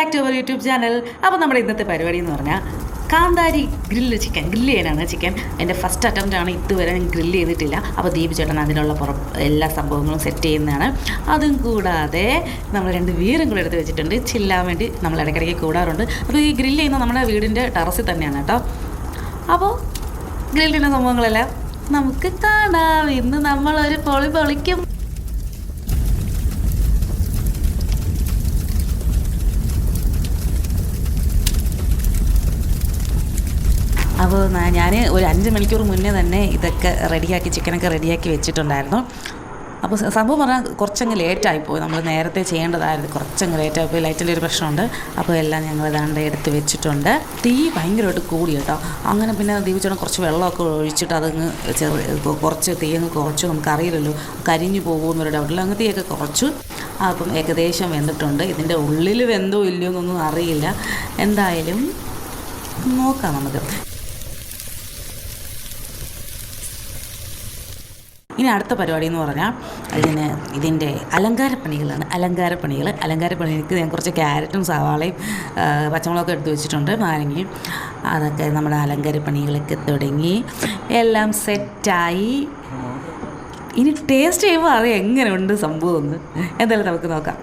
Back to our YouTube channel. അപ്പോൾ നമ്മുടെ ഇന്നത്തെ പരിപാടി എന്ന് പറഞ്ഞാൽ കാന്താരി ഗ്രില്ല് ചിക്കൻ ഗ്രില്ല് ചെയ്യാനാണ്. ചിക്കൻ എൻ്റെ ഫസ്റ്റ് അറ്റംപ്റ്റാണ്, ഇതുവരെ ഞാൻ ഗ്രില്ല് ചെയ്തിട്ടില്ല. അപ്പോൾ ദീപ് ചേട്ടൻ അതിനുള്ള എല്ലാ സംഭവങ്ങളും സെറ്റ് ചെയ്യുന്നതാണ്. അതും കൂടാതെ നമ്മൾ 2 വീറും കൂടെ എടുത്ത് വെച്ചിട്ടുണ്ട് ചില്ലാൻ വേണ്ടി. നമ്മൾ ഇടയ്ക്കിടയ്ക്ക് കൂടാറുണ്ട്. അപ്പോൾ ഈ ഗ്രില്ല് ചെയ്യുന്ന നമ്മുടെ വീടിൻ്റെ ടെറസിൽ തന്നെയാണ് കേട്ടോ. അപ്പോൾ ഗ്രില്ല് ചെയ്യുന്ന സംഭവങ്ങളെല്ലാം നമുക്ക് കാണാം. ഇന്ന് നമ്മളൊരു പൊളിക്കും. അപ്പോൾ ഞാൻ ഒരു 5 മണിക്കൂർ മുന്നേ തന്നെ ഇതൊക്കെ റെഡിയാക്കി, ചിക്കനൊക്കെ റെഡിയാക്കി വെച്ചിട്ടുണ്ടായിരുന്നു. അപ്പോൾ സംഭവം പറഞ്ഞാൽ കുറച്ചങ്ങ് ലേറ്റായിപ്പോയി. നമ്മൾ നേരത്തെ ചെയ്യേണ്ടതായിരുന്നു, കുറച്ചങ്ങ് ലേറ്റായിപ്പോയി. ലൈറ്റിൻ്റെ ഒരു പ്രശ്നമുണ്ട്. അപ്പോൾ എല്ലാം ഞങ്ങൾ ഏതാണ്ട് എടുത്ത് വെച്ചിട്ടുണ്ട്. തീ ഭയങ്കരമായിട്ട് കൂടി കേട്ടോ. അങ്ങനെ പിന്നെ ദീപിച്ചോണം കുറച്ച് വെള്ളമൊക്കെ ഒഴിച്ചിട്ട് അതങ്ങ് കുറച്ച് തീയങ്ങ് കുറച്ചു. നമുക്കറിയില്ലല്ലോ കരിഞ്ഞു പോകുമെന്നൊരു ഡൗട്ടില്ല. അങ്ങ് തീയൊക്കെ കുറച്ചു. അപ്പം ഏകദേശം വെന്തിട്ടുണ്ട്. ഇതിൻ്റെ ഉള്ളിൽ വെന്തോ ഇല്ലയോ എന്നൊന്നും അറിയില്ല. എന്തായാലും നോക്കാം നമുക്ക്. ഇനി അടുത്ത പരിപാടി എന്ന് പറഞ്ഞാൽ ഇതിൻ്റെ അലങ്കാരപ്പണികളാണ്. അലങ്കാരപ്പണികൾക്ക് ഞാൻ കുറച്ച് ക്യാരറ്റും സവാളയും പച്ചമുളകൊക്കെ എടുത്ത് വെച്ചിട്ടുണ്ട്, നാരങ്ങയും. അതൊക്കെ നമ്മുടെ അലങ്കാരപ്പണികളൊക്കെ തുടങ്ങി എല്ലാം സെറ്റായി. ഇനി ടേസ്റ്റ് ചെയ്യുമ്പോൾ അറിയാം എങ്ങനെയുണ്ട് സംഭവം എന്ന്. എന്തായാലും നമുക്ക് നോക്കാം.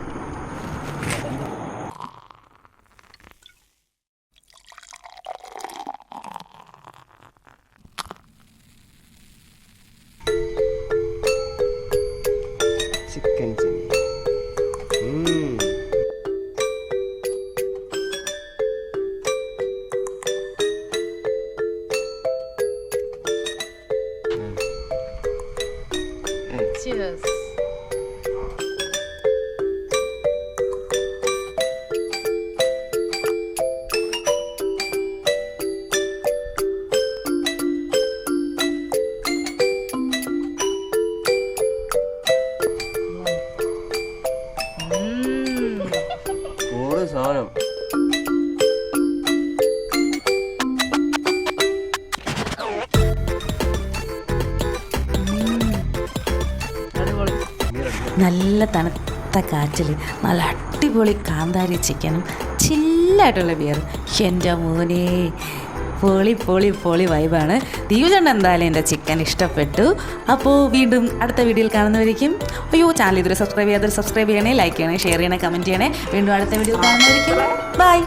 Chicken chilli. Cheers. സാധനം നല്ല തണുത്ത കാറ്റിൽ നല്ല അടിപൊളി കാന്താരി ചിക്കനും ചില്ലായിട്ടുള്ള ബിയറും. എൻ്റെ മോനെ പൊളി വൈബാണ്. ദീപചേട്ടൻ എന്തായാലും എൻ്റെ ചിക്കൻ ഇഷ്ടപ്പെട്ടു. അപ്പോൾ വീണ്ടും അടുത്ത വീഡിയോയിൽ കാണുന്നവരിക്കും. ചാനൽ ഇതുവരെ സബ്സ്ക്രൈബ് ചെയ്യണേ, ലൈക്ക് ചെയ്യണേ, ഷെയർ ചെയ്യണേ, കമൻറ്റ് ചെയ്യണേ. വീണ്ടും അടുത്ത വീഡിയോ കാണുന്നവരിക്കും. ബൈ.